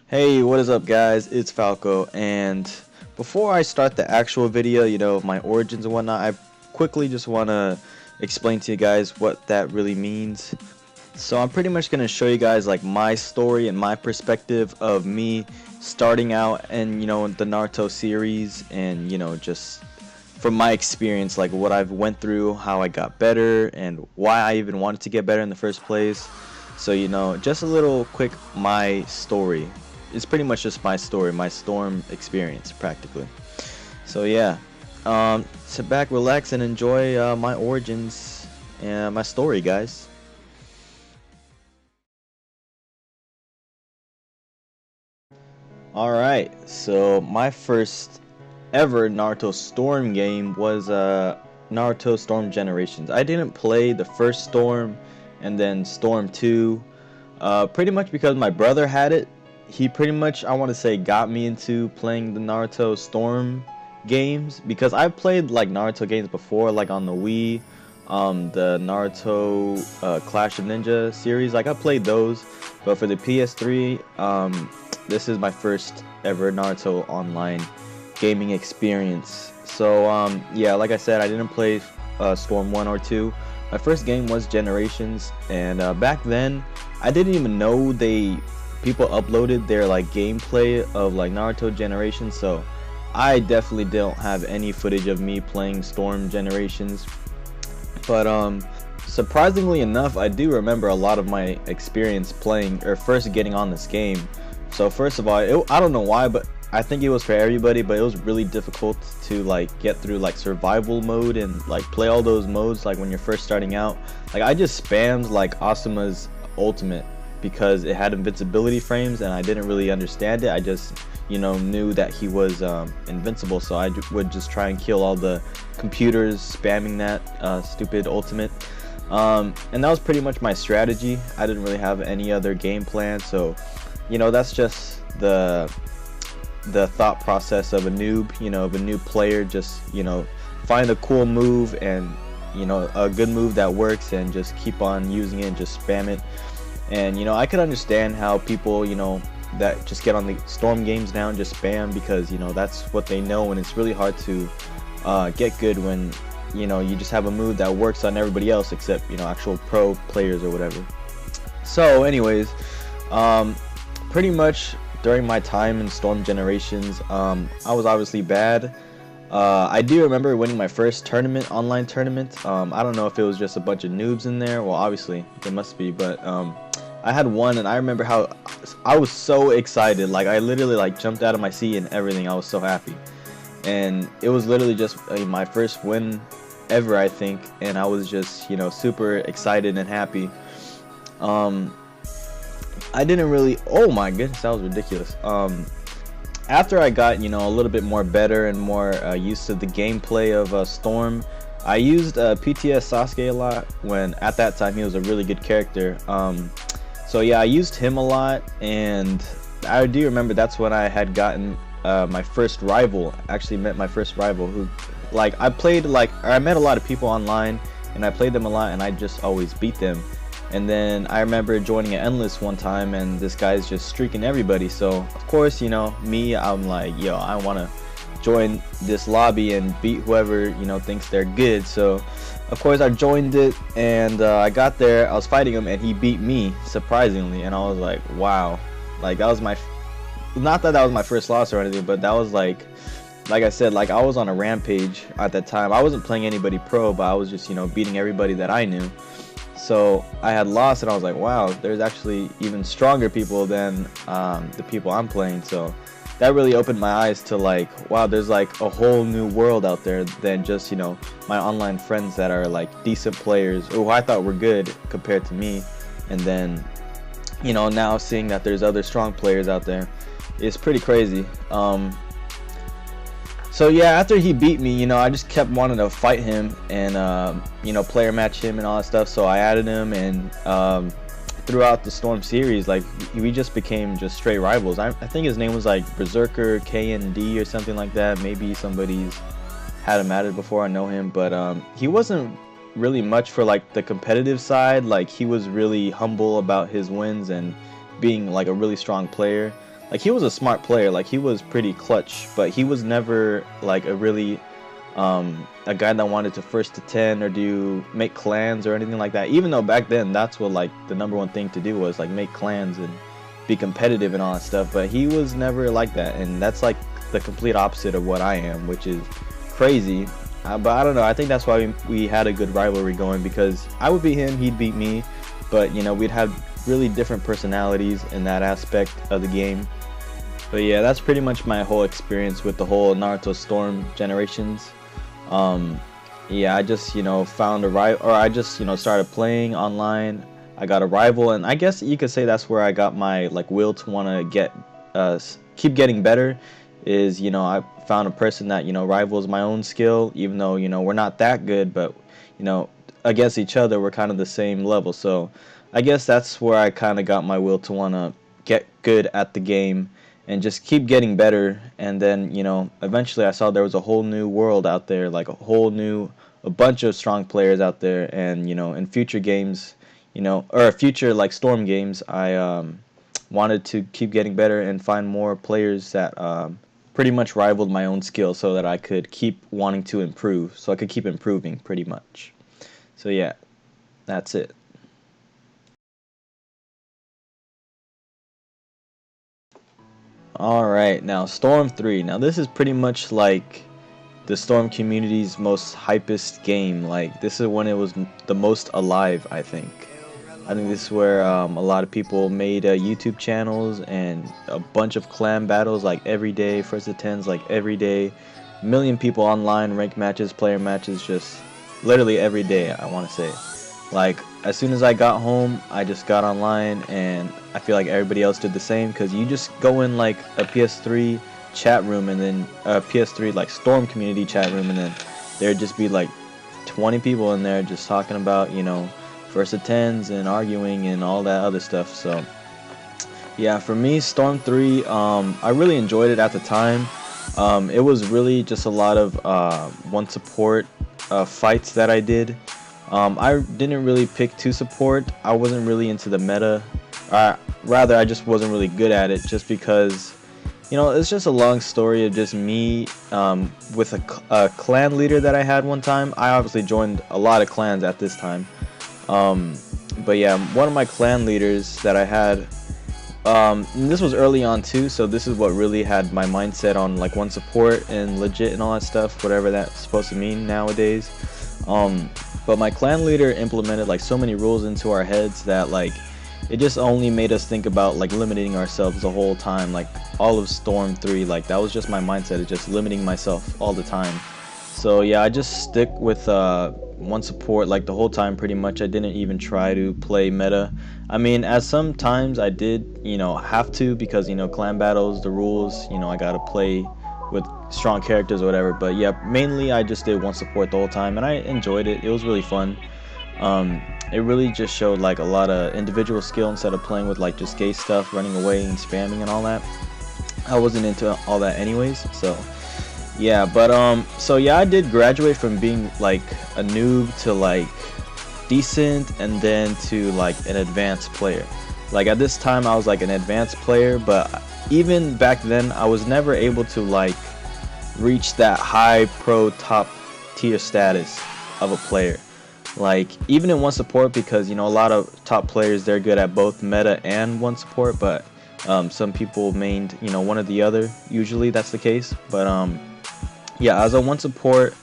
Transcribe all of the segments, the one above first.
Hey, what is up guys? It's Falco, and before I start the actual video, of my origins and whatnot, I quickly just want to explain to you guys what that really means. So I'm pretty much going to show you guys like my story and my perspective of me starting out and the Naruto series, and just from my experience, like what I've went through, how I got better, and why I even wanted to get better in the first place. So just a little quick my story. It's pretty much just my story, my storm experience practically. So yeah, sit back, relax, and enjoy my origins and my story, guys. Alright, so my first ever Naruto Storm game was Naruto Storm Generations. I didn't play the first Storm and then Storm 2, pretty much because my brother had it. He pretty much, I want to say, got me into playing the Naruto Storm games, because I've played like Naruto games before, like on the Wii, the Naruto Clash of Ninja series. Like I played those, but for the PS3, this is my first ever Naruto online gaming experience. So yeah, like I said, I didn't play Storm 1 or 2. My first game was Generations, and back then I didn't even know people uploaded their like gameplay of like Naruto Generations, so I definitely don't have any footage of me playing Storm Generations. But surprisingly enough, I do remember a lot of my experience playing or first getting on this game. So first of all, I don't know why, but I think it was for everybody, but it was really difficult to like get through like survival mode and like play all those modes like when you're first starting out. Like I just spammed like Asuma's ultimate because it had invincibility frames, and I didn't really understand it. I just knew that he was invincible, so I would just try and kill all the computers spamming that stupid ultimate, and that was pretty much my strategy. I didn't really have any other game plan, so that's just the thought process of a noob, of a new player. Just find a cool move and a good move that works, and just keep on using it and just spam it. And I could understand how people that just get on the Storm games now and just spam, because that's what they know, and it's really hard to get good when you just have a move that works on everybody else except actual pro players or whatever. So anyways, pretty much during my time in Storm Generations, I was obviously bad. I do remember winning my first online tournament. I don't know if it was just a bunch of noobs in there. Well, obviously there must be, but I had one, and I remember how I was so excited. Like I literally like jumped out of my seat and everything. I was so happy, and it was literally just my first win ever, I think, and I was just super excited and happy. I didn't really, oh my goodness, that was ridiculous. After I got a little bit more better and more used to the gameplay of Storm, I used PTS Sasuke a lot, when at that time he was a really good character. So yeah, I used him a lot, and I do remember that's when I had gotten my first rival. Actually met my first rival, who like I met a lot of people online, and I played them a lot, and I just always beat them. And then I remember joining an Endless one time, and this guy's just streaking everybody. So of course, me, I'm like, yo, I want to join this lobby and beat whoever thinks they're good. So of course I joined it, and I got there, I was fighting him, and he beat me surprisingly, and I was like, wow. Like that was not that was my first loss or anything, but that was like I said, like I was on a rampage at that time. I wasn't playing anybody pro, but I was just beating everybody that I knew. So I had lost, and I was like, wow, there's actually even stronger people than the people I'm playing. So that really opened my eyes to like, wow, there's like a whole new world out there than just my online friends that are like decent players, who I thought were good compared to me. And then now seeing that there's other strong players out there, it's pretty crazy. So yeah, after he beat me, I just kept wanting to fight him and player match him and all that stuff. So I added him, and throughout the Storm series, like we just became just straight rivals. I think his name was like Berserker KND or something like that. Maybe somebody's had him added before, I know him, but he wasn't really much for like the competitive side. Like he was really humble about his wins and being like a really strong player. like he was a smart player, like he was pretty clutch, but he was never like a really a guy that wanted to first to 10 or do make clans or anything like that. Even though back then that's what like the number one thing to do was like make clans and be competitive and all that stuff. But he was never like that, and that's like the complete opposite of what I am, which is crazy. But I don't know. I think that's why we had a good rivalry going, because I would beat him, he'd beat me, but you know, we'd have really different personalities in that aspect of the game. But yeah, that's pretty much my whole experience with the whole Naruto Storm Generations. Yeah, I just, you know, found a rival, or I just, you know, started playing online. I got a rival, and I guess you could say that's where I got my like will to want to get keep getting better. Is, you know, I found a person that, you know, rivals my own skill, even though, you know, we're not that good, but you know, against each other we're kind of the same level. So I guess that's where I kind of got my will to want to get good at the game and just keep getting better. And then, you know, eventually I saw there was a whole new world out there, like a bunch of strong players out there. And, you know, in future games, you know, or future like Storm games, I wanted to keep getting better and find more players that pretty much rivaled my own skill, so that I could keep wanting to improve, so I could keep improving pretty much. So yeah, that's it. Alright, now Storm 3. Now this is pretty much like the Storm community's most hypest game. Like, this is when it was the most alive, I think. I think this is where a lot of people made YouTube channels and a bunch of clan battles like every day, first to tens like every day. A million people online, ranked matches, player matches, just literally every day, I want to say. Like, as soon as I got home, I just got online, and I feel like everybody else did the same, because you just go in like a PS3 chat room, and then a PS3 like Storm community chat room, and then there'd just be like 20 people in there just talking about, you know, first to tens and arguing and all that other stuff. So yeah, for me, Storm 3, I really enjoyed it at the time. It was really just a lot of one support fights that I did. I didn't really pick to support. I wasn't really into the meta. Rather, I just wasn't really good at it, just because, you know, it's just a long story of just me with a clan leader that I had one time. I obviously joined a lot of clans at this time. But yeah, one of my clan leaders that I had, this was early on too, so this is what really had my mindset on like one support and legit and all that stuff, whatever that's supposed to mean nowadays. But my clan leader implemented like so many rules into our heads that like it just only made us think about like limiting ourselves the whole time. Like all of Storm 3, like that was just my mindset, of just limiting myself all the time. So yeah, I just stick with one support like the whole time pretty much. I didn't even try to play meta. I mean, at some times I did, you know, have to, because, you know, clan battles, the rules, you know, I gotta play with strong characters or whatever. But yeah, mainly I just did one support the whole time, and I enjoyed it. It was really fun. It really just showed like a lot of individual skill instead of playing with like just gay stuff, running away and spamming and all that. I wasn't into all that anyways. So yeah, but so yeah, I did graduate from being like a noob to like decent, and then to like an advanced player. Like at this time I was like an advanced player, but even back then I was never able to like reach that high pro top tier status of a player. Like even in one support, because, you know, a lot of top players, they're good at both meta and one support, but some people mained, you know, one or the other. Usually that's the case. But yeah, as a one support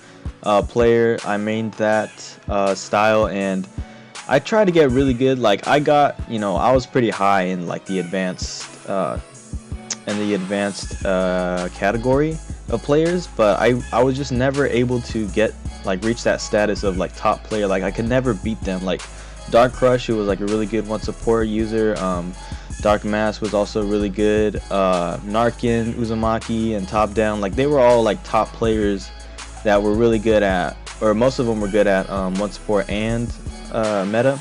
player, I mained that style, and I tried to get really good. Like I got, you know, I was pretty high in like the advanced category of players, but I was just never able to get like reach that status of like top player. Like I could never beat them. Like Dark Crush, who was like a really good one support user, Dark Mask was also really good, Narkin, Uzumaki, and Top Down, like they were all like top players that were really good at, or most of them were good at one support and meta.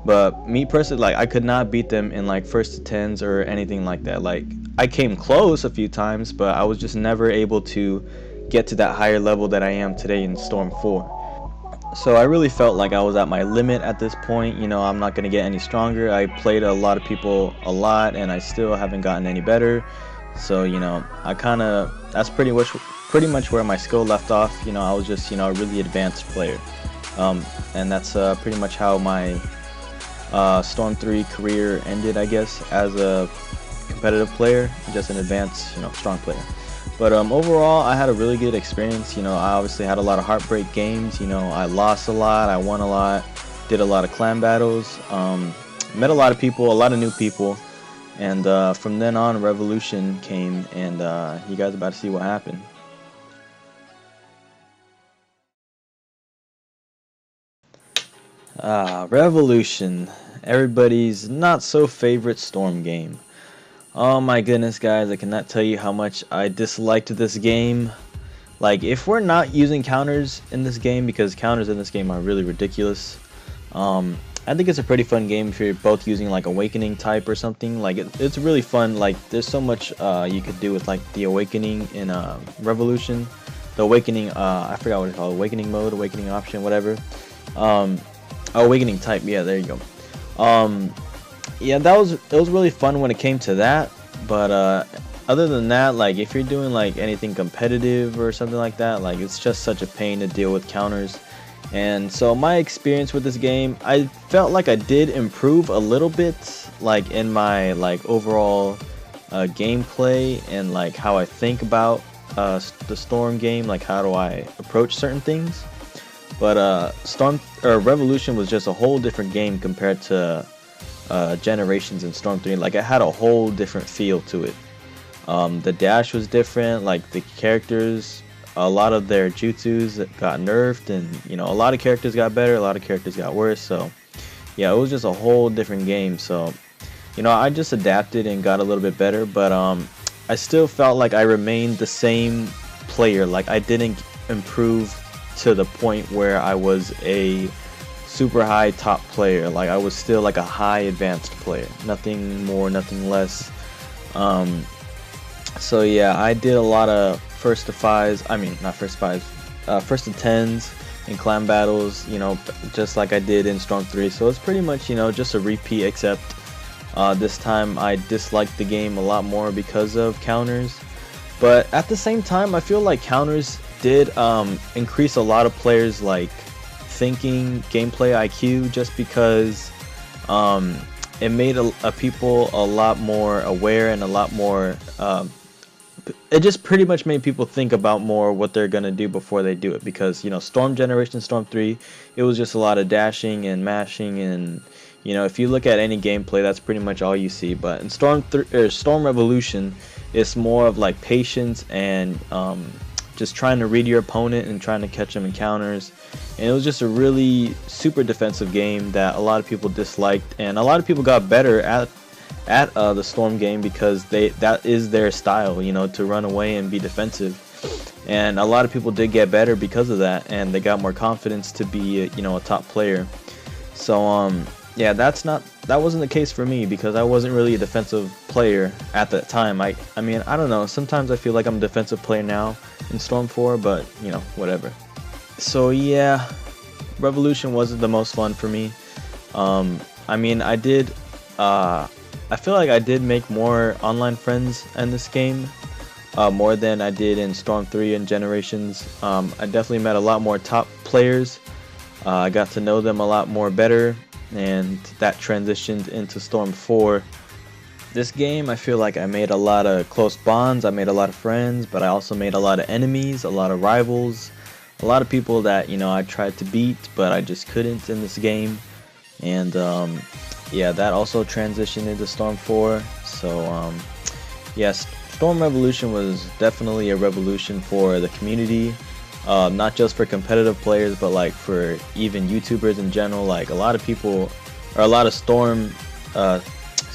But me personally, like I could not beat them in like first to tens or anything like that. Like I came close a few times, but I was just never able to get to that higher level that I am today in Storm 4. So I really felt like I was at my limit at this point. You know, I'm not gonna get any stronger. I played a lot of people a lot, and I still haven't gotten any better. So you know, I kind of that's pretty much where my skill left off. You know, I was just a really advanced player, and that's pretty much how my Storm 3 career ended, I guess, as a competitive player, just an advanced, strong player. But overall, I had a really good experience. You know, I obviously had a lot of heartbreak games. You know, I lost a lot, I won a lot, did a lot of clan battles, met a lot of people, a lot of new people, and from then on, Revolution came, and you guys are about to see what happened. Revolution, everybody's not so favorite Storm game. Oh my goodness, guys, I cannot tell you how much I disliked this game. Like, if we're not using counters in this game, because counters in this game are really ridiculous, I think it's a pretty fun game if you're both using like Awakening type or something. Like, it's really fun. Like, there's so much you could do with like the Awakening in Revolution. The Awakening, I forgot what it's called, Awakening mode, Awakening option, whatever. Awakening type, yeah, there you go. Yeah, it was really fun when it came to that, but other than that, like, if you're doing like anything competitive or something like that, like, it's just such a pain to deal with counters. And so my experience with this game, I felt like I did improve a little bit, like, in my like overall gameplay and like how I think about the Storm game, like how do I approach certain things. But Revolution was just a whole different game compared to Generations and Storm 3. Like, it had a whole different feel to it. The dash was different, like the characters, a lot of their jutsus got nerfed, and a lot of characters got better, a lot of characters got worse. So yeah, it was just a whole different game. So I just adapted and got a little bit better, but I still felt like I remained the same player. Like, I didn't improve to the point where I was a super high top player. Like, I was still like a high advanced player, nothing more, nothing less. So yeah, I did a lot of first to fives, I mean not first fives, first to tens in clan battles, just like I did in Storm 3. So it's pretty much just a repeat, except this time I disliked the game a lot more because of counters. But at the same time, I feel like counters did increase a lot of players' like thinking, gameplay IQ, just because it made people a lot more aware and a lot more. It just pretty much made people think about more what they're gonna do before they do it, because Storm Generation, Storm 3, it was just a lot of dashing and mashing, and if you look at any gameplay, that's pretty much all you see. But in Storm Revolution, it's more of like patience and just trying to read your opponent and trying to catch them in counters. And it was just a really super defensive game that a lot of people disliked, and a lot of people got better at the Storm game because that is their style, to run away and be defensive. And a lot of people did get better because of that, and they got more confidence to be a top player. So yeah, that wasn't the case for me, because I wasn't really a defensive player at that time. I mean, I don't know, sometimes I feel like I'm a defensive player now in Storm 4, but whatever. So yeah, Revolution wasn't the most fun for me. I mean, I feel like I did make more online friends in this game, more than I did in Storm 3 and Generations. I definitely met a lot more top players. I got to know them a lot more better, and that transitioned into Storm 4. This game, I feel like I made a lot of close bonds, I made a lot of friends, but I also made a lot of enemies, a lot of rivals, a lot of people that I tried to beat, but I just couldn't in this game. And yeah, that also transitioned into Storm 4. So yes, Storm Revolution was definitely a revolution for the community, not just for competitive players, but like for even YouTubers in general. Like, a lot of people, or a lot of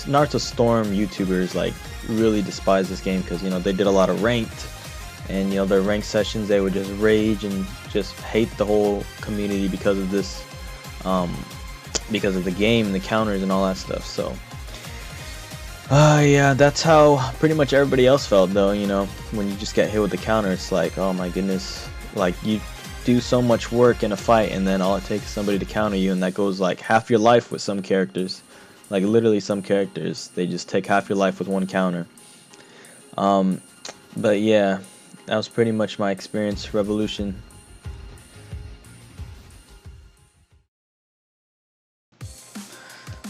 Naruto Storm YouTubers, like, really despise this game, because they did a lot of ranked, and their ranked sessions, they would just rage and just hate the whole community because of this, because of the game and the counters and all that stuff. So yeah, that's how pretty much everybody else felt, though. When you just get hit with the counter, it's like, oh my goodness, like, do so much work in a fight, and then all it takes is somebody to counter you, and that goes like half your life with some characters. Like literally some characters, they just take half your life with one counter. But yeah, that was pretty much my experience Revolution.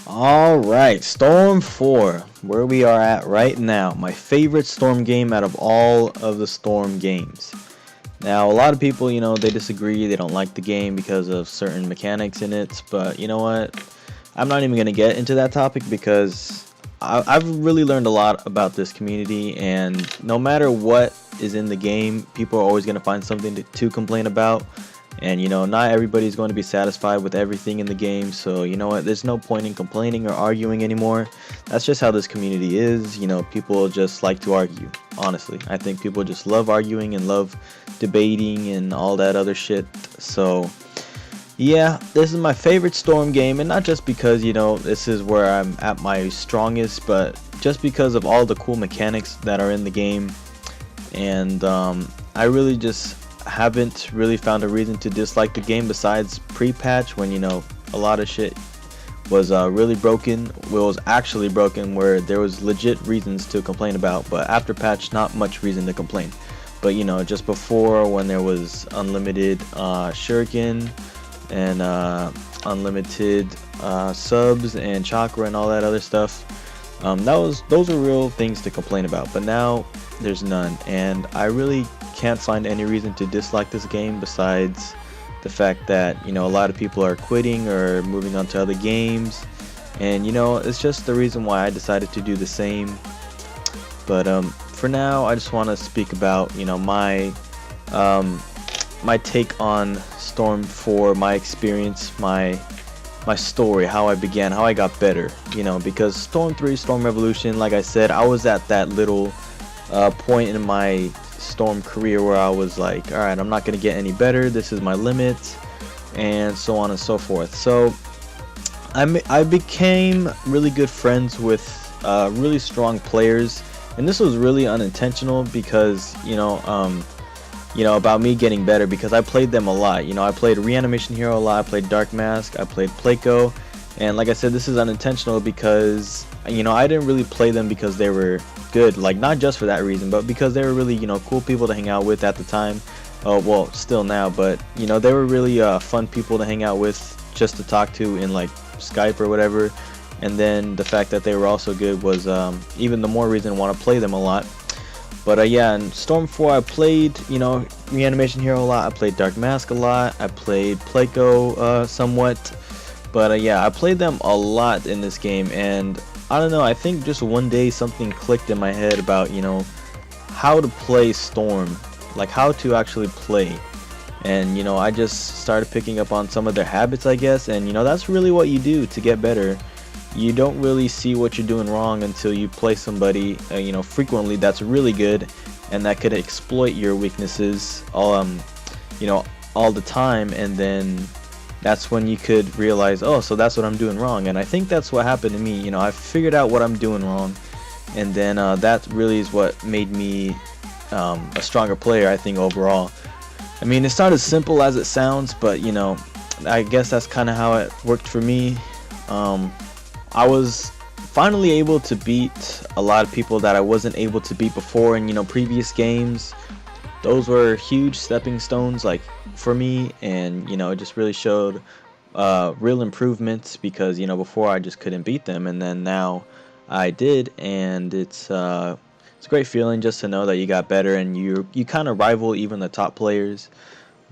Alright, Storm 4, where we are at right now. My favorite Storm game out of all of the Storm games. Now, a lot of people, they disagree, they don't like the game because of certain mechanics in it, but you know what? I'm not even going to get into that topic because I've really learned a lot about this community, and no matter what is in the game, people are always going to find something to complain about. And not everybody's going to be satisfied with everything in the game, so you know what, there's no point in complaining or arguing anymore. That's just how this community is. People just like to argue. Honestly, I think people just love arguing and love debating and all that other shit. So yeah, this is my favorite Storm game, and not just because this is where I'm at my strongest, but just because of all the cool mechanics that are in the game. And I really just haven't really found a reason to dislike the game besides pre-patch, when a lot of shit was really broken. Well, it was actually broken where there was legit reasons to complain about, but after patch, not much reason to complain. But just before, when there was unlimited shuriken and unlimited subs and chakra and all that other stuff, those are real things to complain about. But now there's none, and I really can't find any reason to dislike this game besides the fact that a lot of people are quitting or moving on to other games, and it's just the reason why I decided to do the same. But for now, I just want to speak about my my take on Storm 4, my experience, my story, how I began, how I got better. Because Storm 3, Storm Revolution, like I said, I was at that little point in my Storm career where I was like, alright, I'm not going to get any better, this is my limit, and so on and so forth. So I became really good friends with really strong players, and this was really unintentional because about me getting better, because I played them a lot. I played Reanimation Hero a lot, I played Dark Mask, I played Placo, and like I said, this is unintentional because I didn't really play them because they were good, like not just for that reason, but because they were really cool people to hang out with at the time. Well, still now, but they were really fun people to hang out with, just to talk to in like Skype or whatever. And then the fact that they were also good was even the more reason to want to play them a lot. But yeah, in Storm 4 I played Reanimation Hero a lot, I played Dark Mask a lot, I played Placo somewhat. But yeah, I played them a lot in this game, and I don't know, I think just one day something clicked in my head about how to play Storm, like how to actually play. And I just started picking up on some of their habits, I guess, and that's really what you do to get better. You don't really see what you're doing wrong until you play somebody frequently that's really good and that could exploit your weaknesses all the time, and then that's when you could realize, oh, so that's what I'm doing wrong. And I think that's what happened to me. I figured out what I'm doing wrong, and then that really is what made me a stronger player, I think, overall. I mean, it's not as simple as it sounds, but I guess that's kind of how it worked for me. I was finally able to beat a lot of people that I wasn't able to beat before in previous games. Those were huge stepping stones, like, for me, and it just really showed real improvements, because before I just couldn't beat them, and then now I did, and it's a great feeling just to know that you got better and you kind of rival even the top players.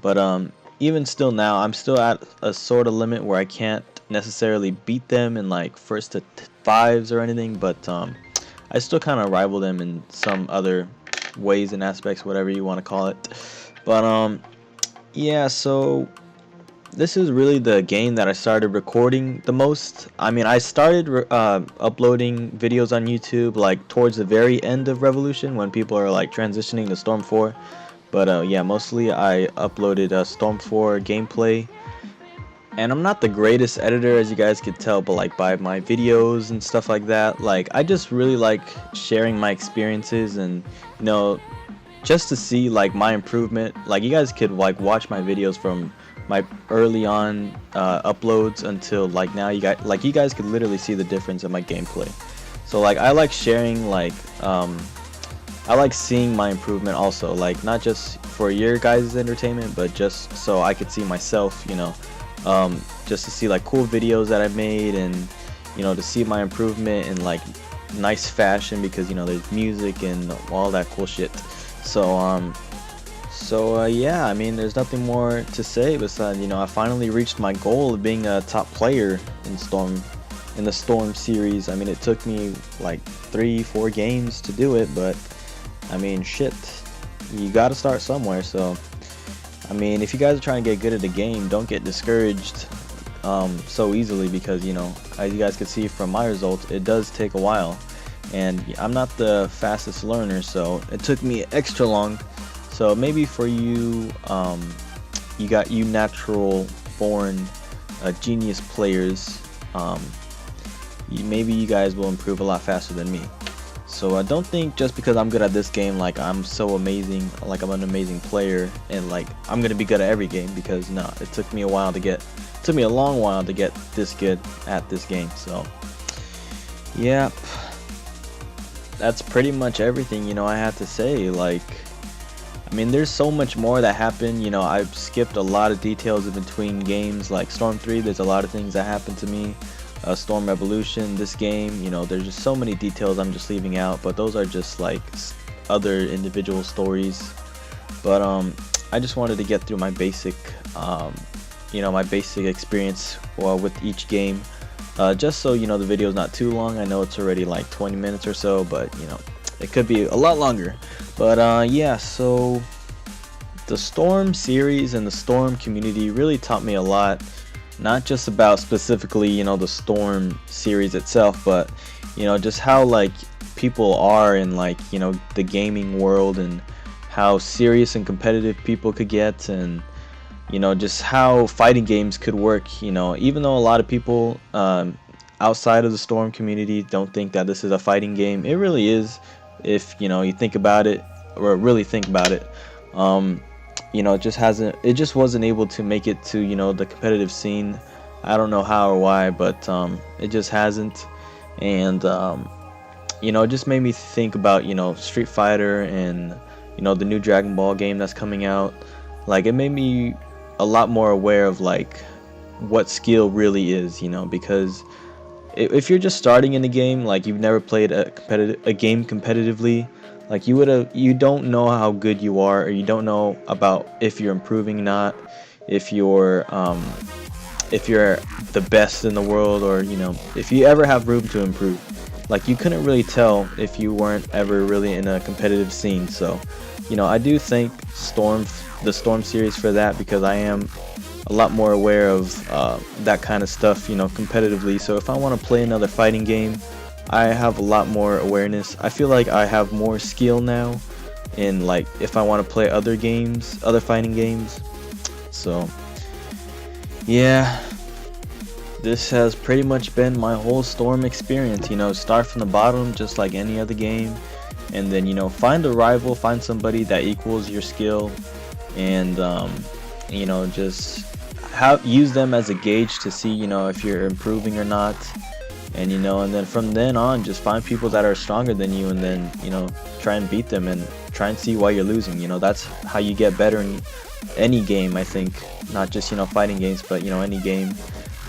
But even still now, I'm still at a sort of limit where I can't necessarily beat them in like first to fives or anything, but I still kind of rival them in some other ways and aspects, whatever you want to call it. But yeah, so this is really the game that I started recording the most. I mean, I started uploading videos on YouTube like towards the very end of Revolution, when people are like transitioning to Storm 4. But yeah, mostly I uploaded Storm 4 gameplay. And I'm not the greatest editor, as you guys could tell, but like by my videos and stuff like that, like I just really like sharing my experiences and just to see like my improvement. Like you guys could like watch my videos from my early on uploads until like now. You guys could literally see the difference in my gameplay. So like I like sharing like I like seeing my improvement also, like not just for your guys' entertainment, but just so I could see myself, just to see like cool videos that I made, and to see my improvement in like nice fashion, because there's music and all that cool shit. So yeah, I mean there's nothing more to say besides I finally reached my goal of being a top player in the Storm series. I mean it took me like 3-4 games to do it, but I mean shit, you gotta start somewhere. So I mean if you guys are trying to get good at the game, don't get discouraged so easily, because as you guys can see from my results, it does take a while, and I'm not the fastest learner, so it took me extra long. So maybe for you, you natural born genius players, maybe you guys will improve a lot faster than me. So I don't think just because I'm good at this game, like I'm so amazing, like I'm an amazing player, and like I'm gonna be good at every game, because no, it took me a long while to get this good at this game. So yeah, that's pretty much everything I had to say. Like I mean there's so much more that happened. I've skipped a lot of details in between games, like Storm 3, there's a lot of things that happened to me. Storm Revolution, this game, there's just so many details I'm just leaving out, but those are just like other individual stories. But I just wanted to get through my basic my basic experience with each game, just so the video is not too long. I know it's already like 20 minutes or so, but it could be a lot longer. But yeah, so the Storm series and the Storm community really taught me a lot, not just about specifically the Storm series itself, but just how like people are in like the gaming world, and how serious and competitive people could get, and just how fighting games could work. Even though a lot of people outside of the Storm community don't think that this is a fighting game, it really is, if you think about it, or really think about it. It just wasn't able to make it to the competitive scene. I don't know how or why, but it just hasn't. And it just made me think about Street Fighter, and the new Dragon Ball game that's coming out. Like it made me a lot more aware of like what skill really is, because if you're just starting in the game, like you've never played a game competitively, like you don't know how good you are, or you don't know about if you're improving or not, if you're the best in the world, or if you ever have room to improve. Like you couldn't really tell if you weren't ever really in a competitive scene. So I do thank the Storm series for that, because I am a lot more aware of that kind of stuff competitively. So if I want to play another fighting game, I have a lot more awareness. I feel like I have more skill now in like if I want to play other games, other fighting games. So yeah, this has pretty much been my whole Storm experience. Start from the bottom just like any other game, and then find a rival, find somebody that equals your skill, and just use them as a gauge to see if you're improving or not. And and then from then on, just find people that are stronger than you, and then try and beat them, and try and see why you're losing. That's how you get better in any game, I think. Not just fighting games, but any game,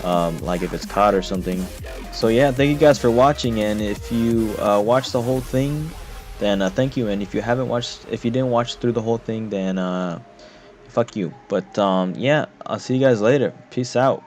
like if it's COD or something. So yeah, thank you guys for watching, and if you watched the whole thing, then thank you. And if you didn't watch through the whole thing, then fuck you. But yeah, I'll see you guys later. Peace out.